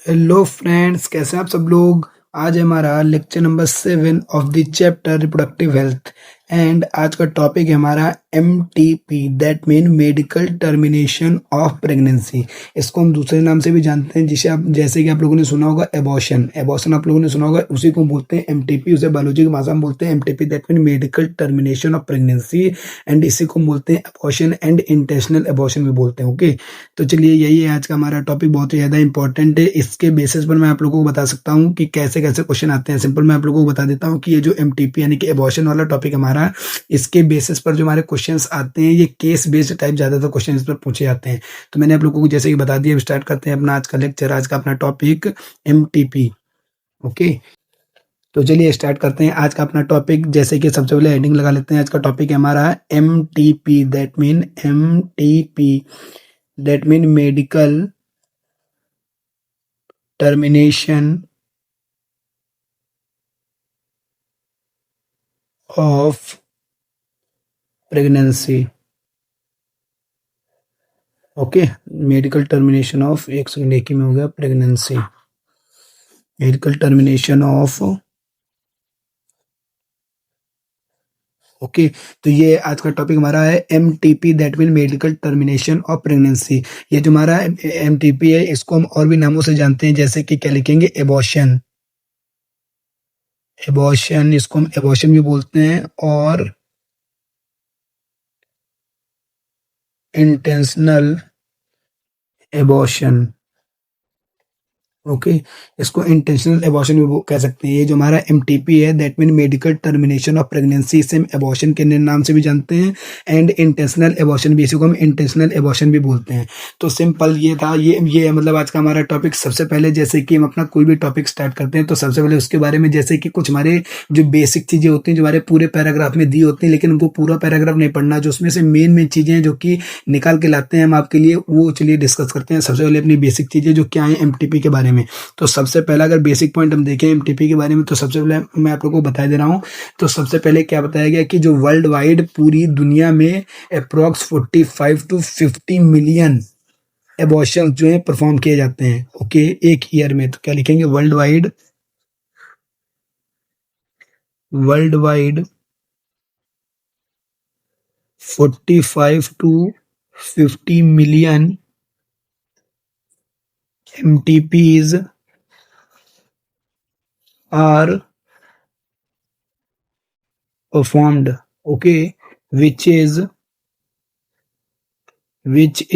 Hello friends, कैसे हैं आप सब लोग। आज हमारा lecture number 7 of the chapter reproductive health. And आज का टॉपिक है हमारा MTP, that mean medical termination of pregnancy. इसको हम दूसरे नाम से भी जानते हैं, जिसे आप जैसे कि आप लोगों ने सुना होगा एबॉर्शन। एबॉर्शन आप लोगों ने सुना होगा, उसी को बोलते हैं MTP। उसे बायोलॉजी की भाषा में बोलते हैं MTP, that mean medical termination of pregnancy. And इसी को बोलते हैं एबॉर्शन एंड इंटेंशनल एबॉर्शन भी बोलते हैं। ओके, तो चलिए यही है आज का हमारा टॉपिक, बहुत ही ज़्यादा इंपॉर्टेंट है। इसके बेसिस पर मैं आप लोगों को बता सकता हूँ कि कैसे कैसे क्वेश्चन आते हैं। सिंपल मैं आप लोगों को बता देता हूँ कि ये जो MTP यानी कि एबॉर्शन वाला टॉपिक हमारा, इसके बेसिस पर जो हमारे क्वेश्चंस आते हैं, ये केस बेस्ड टाइप ज़्यादातर क्वेश्चन इस पर पूछे जाते हैं। तो मैंने आप लोगों को जैसे कि बता दिया, स्टार्ट करते हैं अपना आज का लेक्चर, आज का अपना टॉपिक MTP। ओके, तो चलिए स्टार्ट करते हैं आज का अपना टॉपिक। जैसे कि सबसे पहले हेडिंग लगा लेते हैं। आज का टॉपिक है हमारा MTP, that mean medical termination of pregnancy. Okay, medical termination of, एक सेकंड एक ही में हो गया, pregnancy, medical termination of. Okay, तो ये आज का टॉपिक हमारा है MTP, that mean medical termination of pregnancy. ये जो हमारा MTP है, इसको हम और भी नामों से जानते हैं, जैसे कि क्या लिखेंगे, एबॉर्शन। एबॉर्शन, इसको हम एबॉर्शन भी बोलते हैं, और इंटेंशनल एबॉर्शन। ओके, इसको इंटेंशनल एबॉर्शन भी कह सकते हैं। ये जो हमारा MTP है, that mean medical termination of pregnancy, इसे हम एबॉर्शन के नाम से भी जानते हैं। एंड इंटेंशनल एबॉर्शन भी, इसी को हम इंटेंशनल एबॉर्शन भी बोलते हैं। तो सिंपल ये था, ये मतलब आज का हमारा टॉपिक। सबसे पहले जैसे कि हम अपना कोई भी टॉपिक स्टार्ट करते हैं, तो सबसे पहले उसके बारे में, जैसे कि कुछ हमारे जो बेसिक चीज़ें होती हैं, जो हमारे पूरे पैराग्राफ में दी होती हैं, लेकिन उनको पूरा पैराग्राफ नहीं पढ़ना, जो उसमें से मेन मेन चीज़ें हैं जो कि निकाल के लाते हैं हम आपके लिए, वो चलिए डिस्कस करते हैं। सबसे पहले अपनी बेसिक चीज़ें जो क्या है MTP के बारे में। तो सबसे पहला अगर बेसिक पॉइंट हम देखें MTP के बारे में, तो सबसे पहले मैं आप लोगों को बता दे रहा हूँ। तो सबसे पहले क्या बताया गया कि जो वर्ल्ड वाइड पूरी दुनिया में अप्रॉक्स 45 टू 50 मिलियन एबॉर्शन जो है परफॉर्म किए जाते हैं। ओके, एक ईयर में। तो क्या लिखेंगे, world wide 45 to 50 million MTPs are performed. Okay, which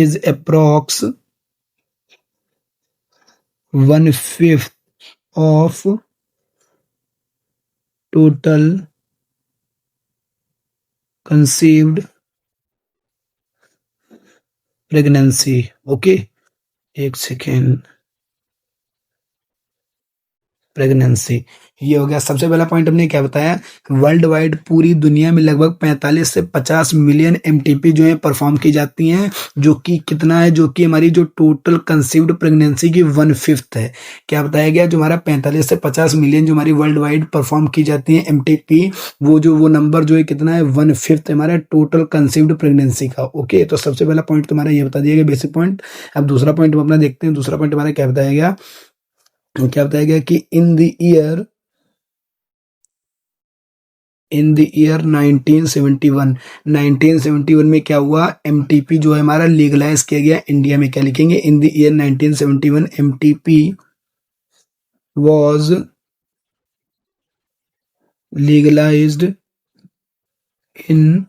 is approx 1/5 of total conceived pregnancy. Okay, एक सेकेंड, प्रेगनेंसी, ये हो गया। सबसे पहला पॉइंट हमने क्या बताया, वर्ल्ड वाइड पूरी दुनिया में लगभग 45 से 50 मिलियन MTP जो है परफॉर्म की जाती हैं, जो कि कितना है, जो कि हमारी जो टोटल कंसीव्ड प्रेगनेंसी की 1/5 है। क्या बताया गया, जो हमारा 45 से 50 मिलियन जो हमारी वर्ल्ड वाइड परफॉर्म की जाती है MTP, वो नंबर जो है कितना है, 1/5 हमारा टोटल कंसीव्ड प्रेगनेंसी का। ओके, तो सबसे पहला पॉइंट तुम्हारा ये बता दिया गया, बेसिक पॉइंट। अब दूसरा पॉइंट हम अपना देखते हैं। दूसरा पॉइंट हमारा क्या बताया गया, तो क्या बताया गया कि इन द ईयर 1971 में क्या हुआ, MTP जो है हमारा लीगलाइज किया गया इंडिया में। क्या लिखेंगे, in the year 1971 MTP was legalized in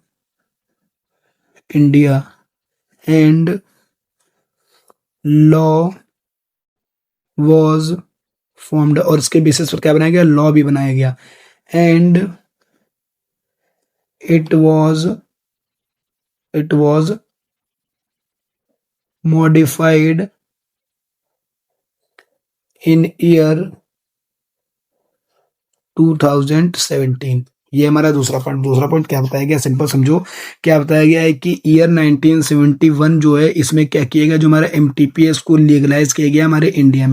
India and law was formed। और इसके बेसिस पर क्या बनाया गया, लॉ भी बनाया गया। And it was modified in year 2017। ये हमारा दूसरा पॉइंट क्या बताया गया, सिंपल समझो। क्या बताया गया है कि ईयर 1971 जो है इसमें क्या किया गया, जो हमारा एमटीपी है इसको लीगलाइज किया गया हमारे इंडिया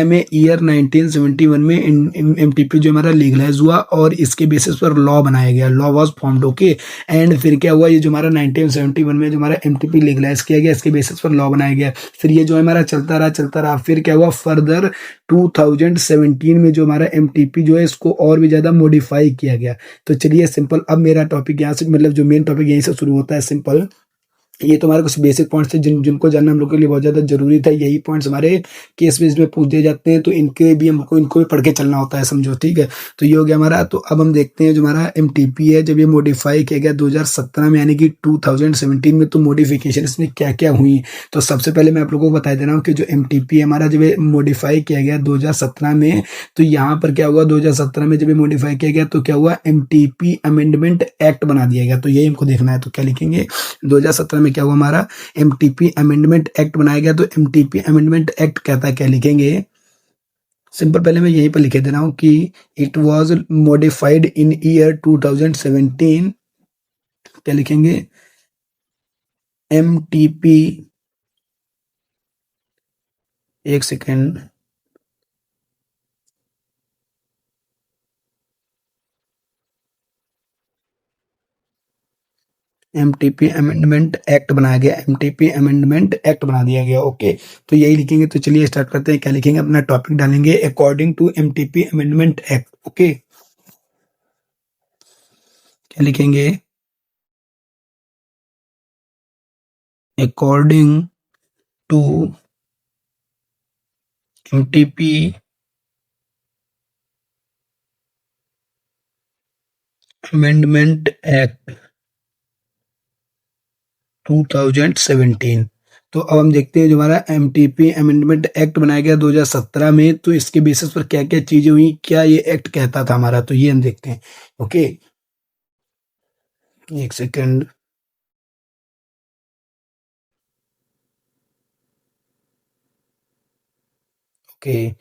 में ईयर 1971 में एमटीपी जो हमारा लीगलाइज हुआ और इसके बेसिस पर लॉ बनाया गया, law was formed, okay. And फिर क्या हुआ, ये जो हमारा 1971 में जो हमारा एमटीपी लीगलाइज किया गया इसके बेसिस पर लॉ बनाया गया। फिर ये जो हमारा चलता रहा, फिर क्या हुआ फर्दर 2017 में जो हमारा एमटीपी जो है इसको और भी ज्यादा मॉडिफाई किया गया। तो चलिए सिंपल, अब मेरा टॉपिक यहाँ से मतलब जो मेन टॉपिक यहीं से शुरू होता है, सिंपल। ये तो हमारे कुछ बेसिक पॉइंट्स थे जिनको जानना हम लोग के लिए बहुत ज़्यादा जरूरी था। यही पॉइंट्स हमारे केस बेस में पूछ दिए जाते हैं, तो इनको भी पढ़ के चलना होता है, समझो, ठीक है। तो ये हो गया हमारा। तो अब हम देखते हैं जो हमारा एमटीपी है, जब ये मॉडिफाई किया गया 2017 में, यानी कि 2017 में, तो मॉडिफिकेशन इसमें क्या क्या हुई। तो सबसे पहले मैं आप लोगों को बता दे रहा हूँ कि जो एमटीपी है हमारा, जब ये मॉडिफाई किया गया 2017 में, तो यहाँ पर क्या हुआ, 2017 में जब ये मॉडिफाई किया गया तो क्या हुआ, एमटीपी अमेंडमेंट एक्ट बना दिया गया। तो यही हमको देखना है। तो क्या लिखेंगे, 2017 में क्या हुआ हमारा, एमटीपी अमेंडमेंट एक्ट बनाया गया। तो एमटीपी अमेंडमेंट एक्ट कहता है, क्या लिखेंगे, सिंपल पहले मैं यहीं पर लिखे दे रहा हूं कि it was modified in year 2017। क्या लिखेंगे, एमटीपी, एक सेकेंड, एमटीपी अमेंडमेंट एक्ट बनाया गया, एमटीपी अमेंडमेंट एक्ट बना दिया गया, ओके। तो यही लिखेंगे। तो चलिए स्टार्ट करते हैं। क्या लिखेंगे, अपना टॉपिक डालेंगे according to MTP amendment act, okay. क्या लिखेंगे, according to MTP amendment act 2017। तो अब हम देखते हैं जो हमारा एमटीपी अमेंडमेंट एक्ट बनाया गया 2017 में, तो इसके बेसिस पर क्या क्या चीजें हुई, क्या ये एक्ट कहता था हमारा, तो ये हम देखते हैं, ओके। एक सेकंड, ओके।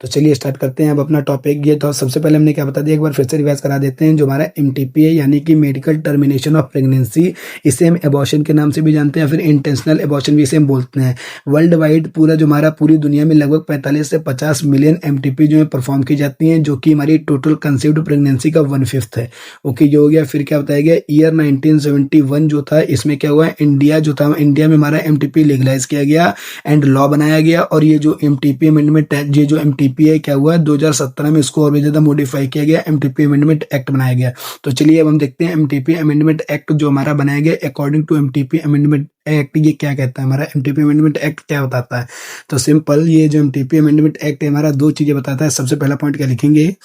तो चलिए स्टार्ट करते हैं अब अपना टॉपिक। ये तो सबसे पहले हमने क्या बता दिया, एक बार फिर से रिवाइज करा देते हैं। जो हमारा एमटीपी है, यानी कि मेडिकल टर्मिनेशन ऑफ प्रेगनेंसी, इसे हम एबॉर्शन के नाम से भी जानते हैं, फिर इंटेंशनल एबॉर्शन भी इसे हम बोलते हैं। वर्ल्ड वाइड पूरा जो हमारा पूरी दुनिया में लगभग 45 से 50 मिलियन एमटीपी जो है परफॉर्म की जाती हैं, जो कि हमारी टोटल कंसीव्ड प्रेगनेंसी का 1/5 है, ओके। ये हो गया। फिर क्या बताया गया, ईयर 1971 जो था, इसमें क्या हुआ, इंडिया जो था, इंडिया में हमारा एमटीपी लीगलाइज किया गया एंड लॉ बनाया गया। और ये जो एमटीपी अमेंडमेंट, ये जो एमटीपी है, क्या हुआ, 2017 में इसको और भी ज्यादा मॉडिफाई किया गया, एमटीपी अमेंडमेंट एक्ट बनाया गया। तो चलिए अब हम देखते हैं एमटीपी अमेंडमेंट एक्ट जो हमारा बनाया गया according to MTP amendment act, ये क्या कहता है, हमारा एमटीपी अमेंडमेंट एक्ट क्या बताता है। तो सिंपल, ये जो एमटीपी अमेंडमेंट एक्ट है हमारा, दो चीजें बताता है। सबसे पहला पॉइंट क्या लिखेंगे,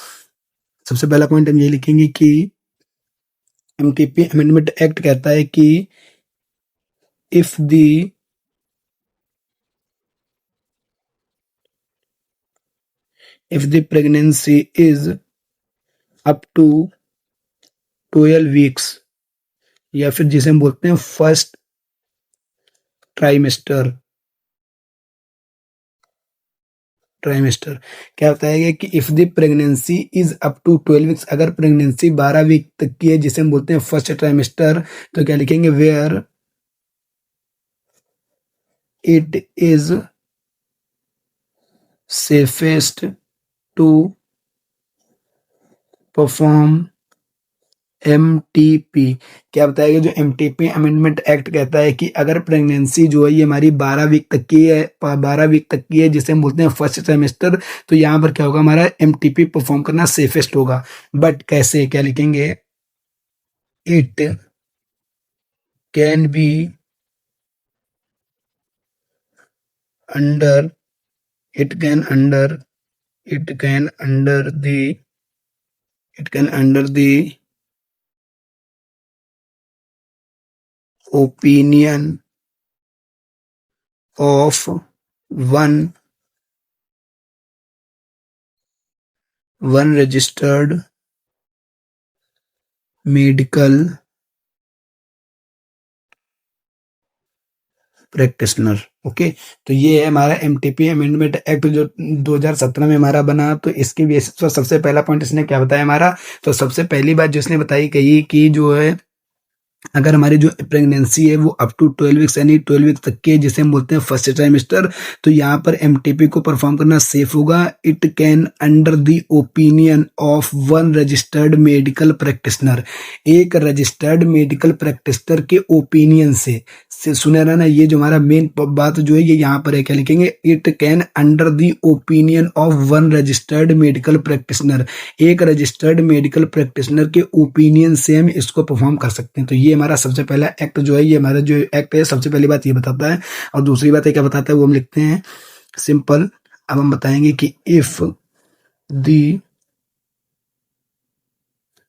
सबसे पहला पॉइंट हम ये लिखेंगे कि एमटीपी अमेंडमेंट एक्ट कहता है कि if the if the pregnancy is up to 12 weeks, या फिर जिसे हम बोलते हैं फर्स्ट ट्राइमेस्टर, क्या बताया गया कि if the pregnancy is up to 12 weeks, अगर प्रेगनेंसी 12 वीक तक की है, जिसे हम बोलते हैं फर्स्ट ट्राइमेस्टर, तो क्या लिखेंगे, where it is safest to perform MTP. क्या बताया गया, जो एमटीपी अमेंडमेंट एक्ट कहता है कि अगर प्रेगनेंसी जो है ये हमारी 12 वीक तक की है, 12 वीक तक की है, जिसे हम बोलते हैं फर्स्ट ट्राइमेस्टर, तो यहाँ पर क्या होगा, हमारा एमटीपी परफॉर्म करना सेफेस्ट होगा। बट कैसे, क्या लिखेंगे, it can be under it can under it can under the it can under the opinion of one registered medical practitioner. Okay, तो ये है हमारा एमटीपी अमेंडमेंट एक्ट जो 2017 में हमारा बना। तो इसके बेसिस पर सबसे पहला पॉइंट इसने क्या बताया हमारा, तो सबसे पहली बात जो इसने बताई कही कि जो है अगर हमारी जो प्रेगनेंसी है वो अप टू 12 वीक्स यानी 12 वीक्स तक की है, जिसे हम बोलते हैं फर्स्ट ट्राइमेस्टर, तो यहाँ पर एमटीपी को परफॉर्म करना सेफ होगा। It can under the opinion of one registered medical practitioner, एक रजिस्टर्ड मेडिकल प्रैक्टिशनर के ओपिनियन से सुना रहा ना, ये जो हमारा मेन बात जो है ये यहाँ पर है, क्या लिखेंगे, it can under the opinion of one registered medical practitioner, एक रजिस्टर्ड मेडिकल प्रैक्टिशनर के ओपिनियन से हम इसको परफॉर्म कर सकते हैं। तो ये हमारा सबसे पहला एक्ट जो है, ये हमारा जो एक्ट है सबसे पहली बात ये बताता है। और दूसरी बात है क्या बताता है वो हम लिखते हैं सिंपल। अब हम बताएंगे कि if the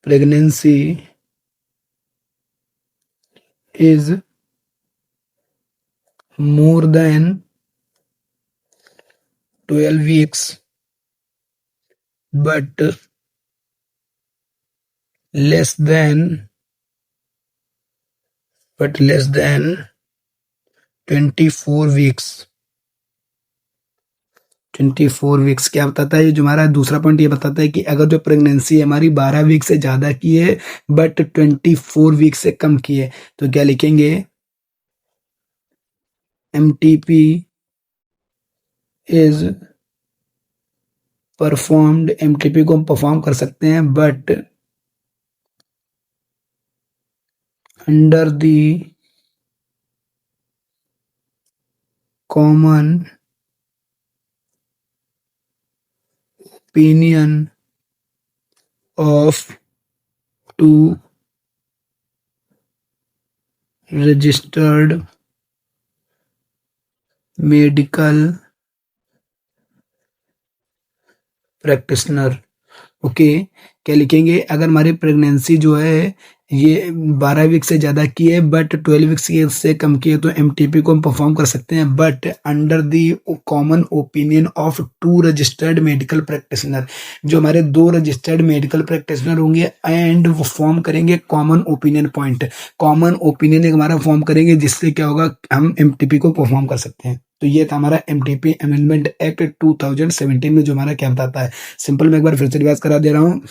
pregnancy is more than 12 weeks but less than 24 weeks। 24 weeks क्या बताता है, ये जो हमारा दूसरा पॉइंट ये बताता है कि अगर जो प्रेगनेंसी हमारी 12 वीक से ज्यादा की है बट 24 वीक से कम की है, तो क्या लिखेंगे, एमटीपी इज परफॉर्म्ड, एमटीपी को हम परफॉर्म कर सकते हैं but under the common opinion of 2 registered medical practitioner. Okay, क्या लिखेंगे, अगर हमारी प्रेगनेंसी जो है ये 12 वीक से ज़्यादा की है बट 12 वीक्स से कम की है, तो एमटीपी को हम परफॉर्म कर सकते हैं but under the common opinion of 2 registered medical practitioner, जो हमारे 2 रजिस्टर्ड मेडिकल प्रैक्टिशनर होंगे एंड वो फॉर्म करेंगे common opinion point, common opinion एक हमारा फॉर्म करेंगे जिससे क्या होगा, हम एमटीपी को परफॉर्म कर सकते हैं। तो ये था हमारा एमटीपी अमेंडमेंट एक्ट 2017 में जो हमारा क्या बताता है। सिंपल मैं एक बार फिर से रिवाइज करा दे रहा हूँ।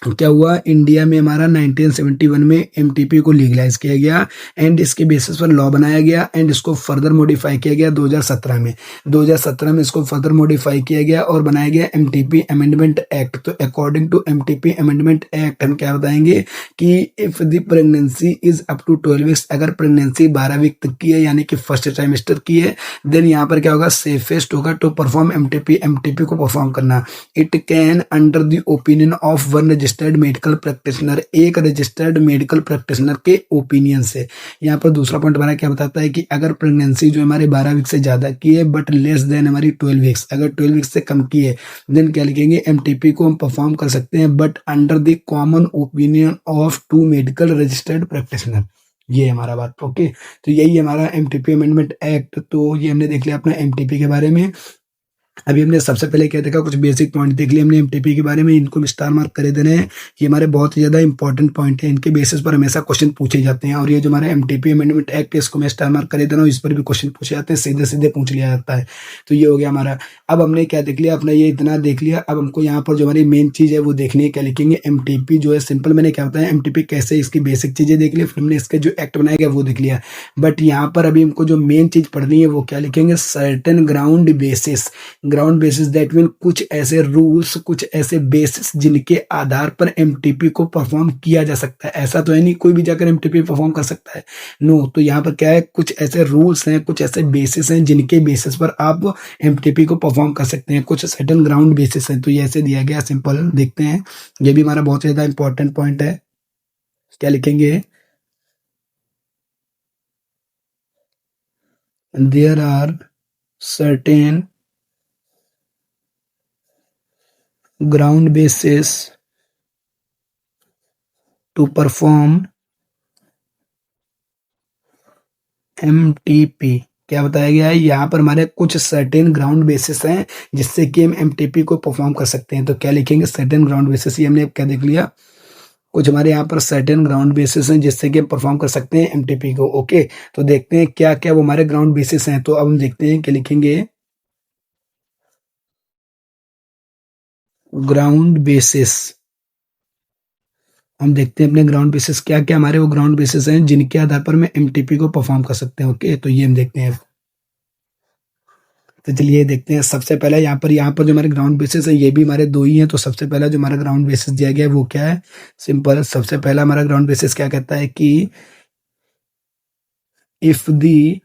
क्या हुआ, इंडिया में हमारा 1971 में एमटीपी को लीगलाइज किया गया एंड इसके बेसिस पर लॉ बनाया गया एंड इसको फर्दर मॉडिफाई किया गया 2017 में। 2017 में इसको फर्दर मॉडिफाई किया गया और बनाया गया एमटीपी अमेंडमेंट एक्ट। तो according to MTP amendment act हम क्या बताएंगे कि if the pregnancy is up to 12 weeks, अगर प्रेगनेंसी 12 वीक तक की है यानी कि फर्स्ट ट्राइमेस्टर की है, देन यहाँ पर क्या होगा, सेफेस्ट होगा टू परफॉर्म एमटीपी को परफॉर्म करना। It can under the opinion of one registered medical practitioner, एक रजिस्टर्ड मेडिकल प्रैक्टिशनर के ओपिनियन से। यहाँ पर दूसरा पॉइंट हमारा क्या बताता है कि अगर प्रेगनेंसी जो हमारे 12 वीक से ज्यादा की है बट लेस देन हमारी 12 वीक्स, अगर 12 वीक्स से कम की है, देन क्या लिखेंगे, एमटीपी को हम परफॉर्म कर सकते हैं but under the common opinion of 2 medical registered practitioner. ये हमारा बात। ओके, तो यही हमारा एमटीपी अमेंडमेंट एक्ट। तो ये हमने देख लिया अपना एमटीपी के बारे में। अभी हमने सबसे पहले क्या देखा, कुछ बेसिक पॉइंट देख लिए हमने एमटीपी के बारे में, इनको स्टार मार्क करे देने हैं। ये हमारे बहुत ही ज्यादा इंपॉर्टेंट पॉइंट है, इनके बेसिस पर हमेशा क्वेश्चन पूछे जाते हैं। और ये जो हमारा एमटीपी अमेंडमेंट एक्ट है इसको मैं स्टार मार्क करे दे रहा हूँ, इस पर भी क्वेश्चन पूछे जाते हैं, सीधे सीधे पूछ लिया जाता है। तो ये हो गया हमारा। अब हमने क्या देख लिया, अपना ये इतना देख लिया। अब हमको यहाँ पर जो हमारी मेन चीज है वो देखनी है, क्या लिखेंगे, एमटीपी जो है सिंपल मैंने क्या बताया, एमटीपी कैसे, इसकी बेसिक चीजें देख ली, फिर हमने इसके जो एक्ट बनाया गया वो देख लिया। बट यहाँ पर अभी हमको जो मेन चीज पढ़नी है वो क्या लिखेंगे, certain ground basis. Ground basis that mean कुछ ऐसे रूल्स, कुछ ऐसे बेसिस जिनके आधार पर एमटीपी को परफॉर्म किया जा सकता है। ऐसा तो है नहीं कोई भी जाकर एमटीपी परफॉर्म कर सकता है, नो। तो यहाँ पर क्या है, कुछ ऐसे रूल्स हैं, कुछ ऐसे बेसिस हैं जिनके बेसिस पर आप एमटीपी को परफॉर्म कर सकते हैं, कुछ सर्टेन ग्राउंड बेसिस है। तो ये ऐसे दिया गया, सिंपल देखते हैं। ये भी हमारा बहुत ज्यादा इंपॉर्टेंट पॉइंट है। क्या लिखेंगे, there are certain ground basis to perform MTP। क्या बताया गया है, यहाँ पर हमारे कुछ सर्टेन ग्राउंड बेसिस हैं जिससे कि हम एमटीपी को परफॉर्म कर सकते हैं। तो क्या लिखेंगे, सर्टेन ग्राउंड बेसिस। ये हमने क्या देख लिया, कुछ हमारे यहाँ पर सर्टेन ग्राउंड बेसिस हैं जिससे कि हम परफॉर्म कर सकते हैं एमटीपी को। ओके, तो देखते हैं क्या क्या वो हमारे ग्राउंड बेसिस हैं। तो अब हम देखते हैं कि लिखेंगे ग्राउंड बेसिस। हम देखते हैं अपने ग्राउंड बेसिस क्या क्या हमारे वो ग्राउंड बेसिस हैं जिनके आधार पर मैं एमटीपी को परफॉर्म कर सकते हैं। ओके, तो ये हम देखते हैं। तो चलिए देखते हैं। सबसे पहले यहाँ पर जो हमारे ग्राउंड बेसिस है ये भी हमारे दो ही हैं। तो सबसे पहला जो हमारा ग्राउंड बेसिस दिया गया है वो क्या है? सिंपल। सबसे पहला हमारा ग्राउंड बेसिस क्या कहता है कि if the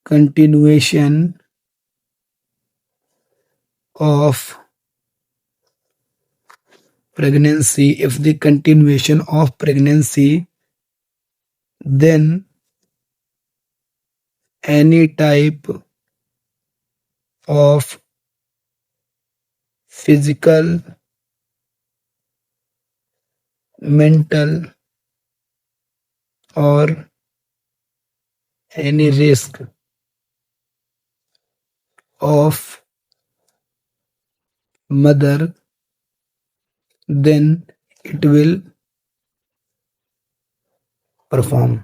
continuation of pregnancy, if the continuation of pregnancy, then any type of physical, mental or any risk of mother, then it will perform।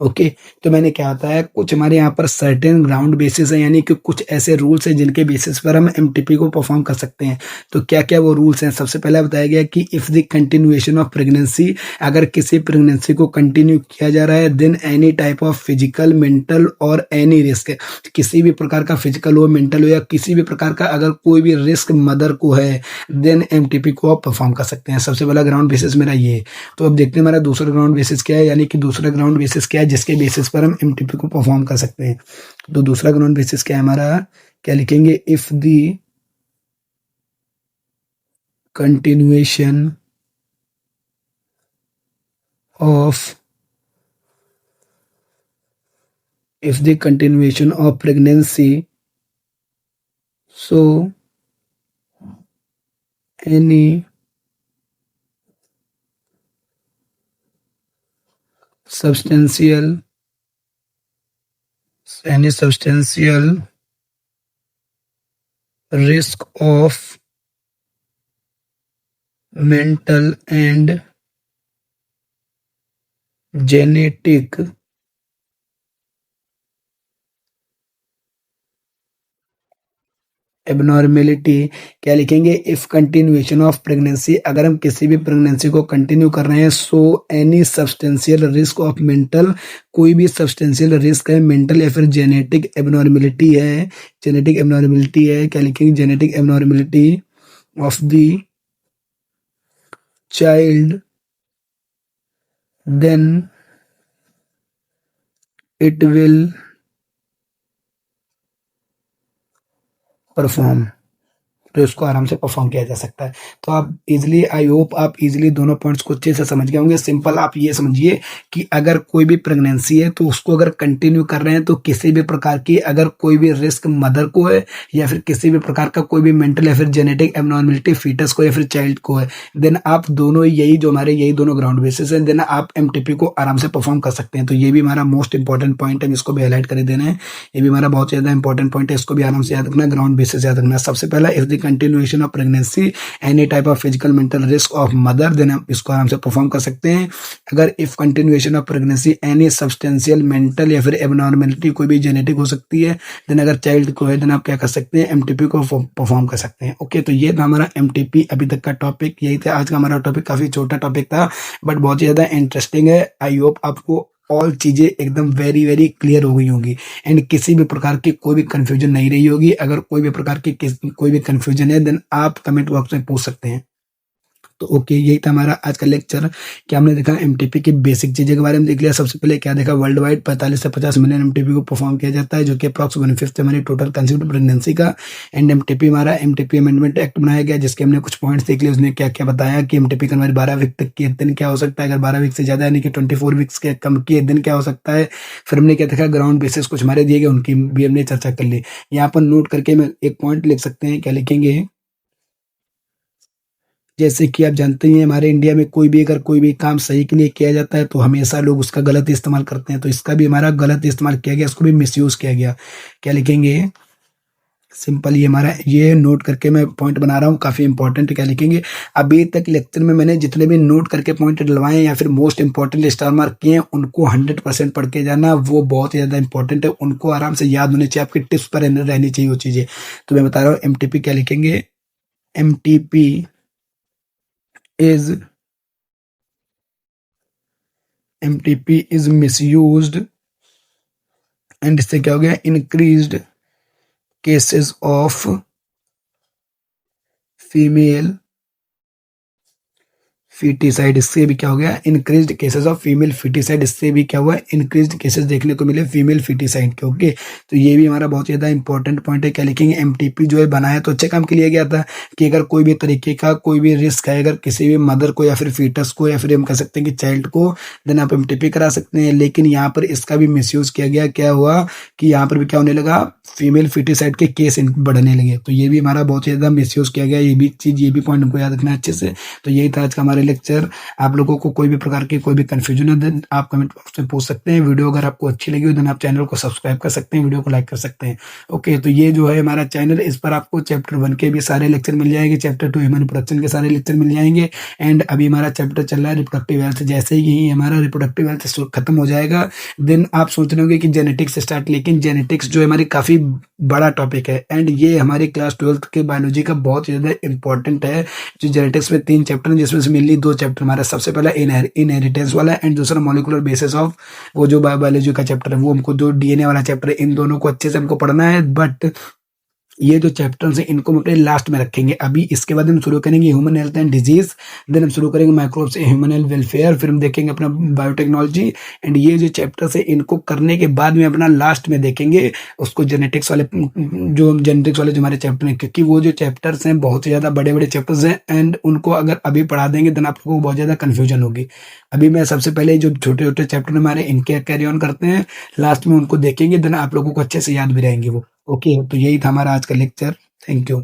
Okay, तो मैंने क्या होता है, कुछ हमारे यहाँ पर सर्टेन ग्राउंड बेसिस है, यानी कि कुछ ऐसे रूल्स हैं जिनके बेसिस पर हम एमटीपी को परफॉर्म कर सकते हैं। तो क्या क्या वो रूल्स हैं? सबसे पहला बताया गया कि if the continuation of pregnancy, अगर किसी प्रेगनेंसी को कंटिन्यू किया जा रहा है, then any type of physical, mental और एनी रिस्क, किसी भी प्रकार का फिजिकल हो, मेंटल हो या किसी भी प्रकार का अगर कोई भी रिस्क मदर को है, देन एमटीपी को आप परफॉर्म कर सकते हैं। सबसे पहला ग्राउंड बेसिस मेरा ये है। तो अब देखते हैं हमारा दूसरा ग्राउंड बेसिस क्या है, यानी कि दूसरा ग्राउंड बेसिस क्या है जिसके बेसिस पर हम एमटीपी को परफॉर्म कर सकते हैं। तो दूसरा ग्राउंड बेसिस क्या है हमारा? क्या लिखेंगे? If the continuation of pregnancy, so any substantial risk of mental and genetic abnormality. क्या लिखेंगे? इफ कंटिन्यूएशन ऑफ प्रेगनेंसी, अगर हम किसी भी प्रेगनेंसी को कंटिन्यू कर रहे हैं, so any substantial risk of mental, कोई भी सब्सटेंशियल रिस्क है मेंटल या फिर जेनेटिक एबनॉर्मेलिटी है, क्या लिखेंगे? Genetic abnormality of the child, then it will perform. तो इसको आराम से परफॉर्म किया जा सकता है। तो आप इजीली, आई होप आप इजीली दोनों पॉइंट्स को अच्छे से समझ गए होंगे। सिंपल आप ये समझिए कि अगर कोई भी प्रेगनेंसी है तो उसको अगर कंटिन्यू कर रहे हैं तो किसी भी प्रकार की अगर कोई भी रिस्क मदर को है या फिर किसी भी प्रकार का कोई भी मेंटल या फिर जेनेटिक एबनॉर्मेलिटी फीटस को या फिर चाइल्ड को है, देन आप दोनों यही जो हमारे यही दोनों ग्राउंड बेसिस है, देन आप एमटीपी को आराम से परफॉर्म कर सकते हैं। तो ये भी हमारा मोस्ट इंपॉर्टेंट पॉइंट है, इसको भी हाईलाइट कर देना है। ये भी हमारा बहुत ज्यादा इंपॉर्टेंट पॉइंट है, इसको भी आराम से याद रखना। ग्राउंड बेसिस याद रखना। सबसे पहला, if the continuation of pregnancy, any type of physical mental risk of mother, then हम इसको आराम से परफॉर्म कर सकते हैं। अगर if continuation of pregnancy any substantial mental या फिर एबनॉर्मेलिटी, कोई भी जेनेटिक हो सकती है, देन अगर चाइल्ड को है, देन आप क्या कर सकते हैं? एमटीपी को परफॉर्म कर सकते हैं। ओके, तो ये था हमारा एमटीपी अभी तक का टॉपिक, यही था आज का हमारा टॉपिक। काफी छोटा टॉपिक था बट बहुत ज्यादा इंटरेस्टिंग है। आई होप आपको ऑल चीजें एकदम वेरी वेरी क्लियर हो गई होंगी एंड किसी भी प्रकार की कोई भी कंफ्यूजन नहीं रही होगी। अगर कोई भी प्रकार की कोई भी कंफ्यूजन है, देन आप कमेंट बॉक्स में पूछ सकते हैं। तो ओके, यही था हमारा आज का लेक्चर कि हमने देखा एमटीपी की बेसिक चीजें के बारे में देख लिया। सबसे पहले क्या देखा? वर्ल्ड वाइड 45 से 50 मिलियन एमटीपी को परफॉर्म किया जाता है, जो कि अप्रॉक्स 1/5 हमारी टोटल कंसीव्ड प्रेगनेंसी का। एंड एमटीपी हमारा एमटीपी अमेंडमेंट एक्ट बनाया गया, जिसके हमने कुछ पॉइंट्स देख लिए। उसने क्या क्या बताया कि एमटीपी का हमारे 12 वीक तक के दिन क्या हो सकता है, अगर 12 वीक से ज्यादा यानी कि 24 वीक्स के कम के दिन क्या हो सकता है। फिर हमने क्या देखा? ग्राउंड बेसिस कुछ हमारे दिए गए, उनकी भी हमने चर्चा कर ली। यहाँ पर नोट करके मैं एक पॉइंट लिख सकते हैं। क्या लिखेंगे? जैसे कि आप जानते हैं हमारे इंडिया में कोई भी अगर कोई भी काम सही के लिए किया जाता है तो हमेशा लोग उसका गलत इस्तेमाल करते हैं। तो इसका भी हमारा गलत इस्तेमाल किया गया, इसको भी मिसयूज किया गया। क्या लिखेंगे? सिंपल ये हमारा ये नोट करके मैं पॉइंट बना रहा हूँ, काफ़ी इंपॉर्टेंट क्या लिखेंगे। अभी तक लेक्चर में मैंने जितने भी नोट करके पॉइंट डलवाए हैं या फिर मोस्ट इंपॉर्टेंट स्टार मार्क किए हैं, उनको 100% पढ़ के जाना, वो बहुत ज़्यादा इंपॉर्टेंट है, उनको आराम से याद होने चाहिए, आपकी टिप्स पर रहनी चाहिए वो चीज़ें। तो मैं बता रहा हूँ एमटीपी क्या लिखेंगे। एमटीपी इज मिसयूज्ड एंड इससे क्या हो गया, increased cases of female foeticide, इससे भी क्या हो गया, increased cases of female foeticide, इससे भी क्या हुआ, इंक्रीज्ड केसेस देखने को मिले फीमेल फीटिसाइड के। ओके, तो ये भी हमारा बहुत ज़्यादा इंपॉर्टेंट पॉइंट है। क्या लिखेंगे, एमटीपी जो है बनाया तो अच्छे काम के लिए गया था कि अगर कोई भी तरीके का कोई भी रिस्क है, अगर किसी भी मदर को या फिर फीटस को या फिर हम कह सकते हैं कि चाइल्ड को, देन आप एमटीपी करा सकते हैं। लेकिन यहाँ पर इसका भी मिसयूज किया गया, क्या हुआ कि यहाँ पर भी क्या होने लगा, फीमेल फीटिसाइड के केस बढ़ने लगे। तो ये भी हमारा बहुत ज़्यादा मिसयूज किया गया, ये भी चीज़, ये भी पॉइंट हमको याद रखना है अच्छे से। तो यही था आज का हमारा लेक्चर। आप लोगों को कोई भी प्रकार की कोई भी कंफ्यूजन है देन आप कमेंट बॉक्स में पूछ सकते हैं। वीडियो अगर आपको अच्छी लगी हो देन आप चैनल को सब्सक्राइब कर सकते हैं, वीडियो को लाइक कर सकते हैं। ओके, तो ये जो है हमारा चैनल, इस पर आपको चैप्टर 1 के भी सारे लेक्चर मिल जाएंगे, चैप्टर 2 ह्यूमन रिप्रोडक्शन के सारे लेक्चर मिल जाएंगे। एंड अभी हमारा चैप्टर चल रहा है रिप्रोडक्टिव हेल्थ। जैसे ही हमारा रिप्रोडक्टिव हेल्थ खत्म हो जाएगा देन आप सोच रहे होंगे कि जेनेटिक्स स्टार्ट, लेकिन जेनेटिक्स जो है हमारी काफ़ी बड़ा टॉपिक है एंड ये हमारी क्लास 12th के बायोलॉजी का बहुत ज़्यादा इंपॉर्टेंट है। जो जेनेटिक्स में 3 चैप्टर हैं, जिसमें से मेनली 2 चैप्टर हमारा, सबसे पहला इनहेरिटेंस वाला एंड दूसरा मॉलिक्यूलर बेसिस ऑफ वो जो बायोलॉजी का चैप्टर है, वो हमको जो डीएनए वाला चैप्टर है, इन दोनों को अच्छे से हमको पढ़ना है। बट ये जो चैप्टर्स हैं इनको हम अपने लास्ट में रखेंगे। अभी इसके बाद हम शुरू करेंगे human health and disease, then हम शुरू करेंगे माइक्रोब्स ह्यूमन हेल्थ वेलफेयर, फिर हम देखेंगे अपना बायोटेक्नोलॉजी। एंड ये जो चैप्टर्स है इनको करने के बाद में अपना लास्ट में देखेंगे उसको जेनेटिक्स वाले, जो जेनेटिक्स वाले जो हमारे चैप्टर हैं, क्योंकि वो जो चैप्टर्स हैं बहुत ज़्यादा बड़े बड़े चैप्टर्स हैं एंड उनको अगर अभी पढ़ा देंगे देन आप लोगों को बहुत ज़्यादा कन्फ्यूजन होगी। अभी मैं सबसे पहले जो छोटे छोटे चैप्टर हमारे इनके कैरी ऑन करते हैं, लास्ट में उनको देखेंगे देन आप लोगों को अच्छे से याद भी रहेंगे वो। ओके, तो यही था हमारा आज का लेक्चर। Thank you.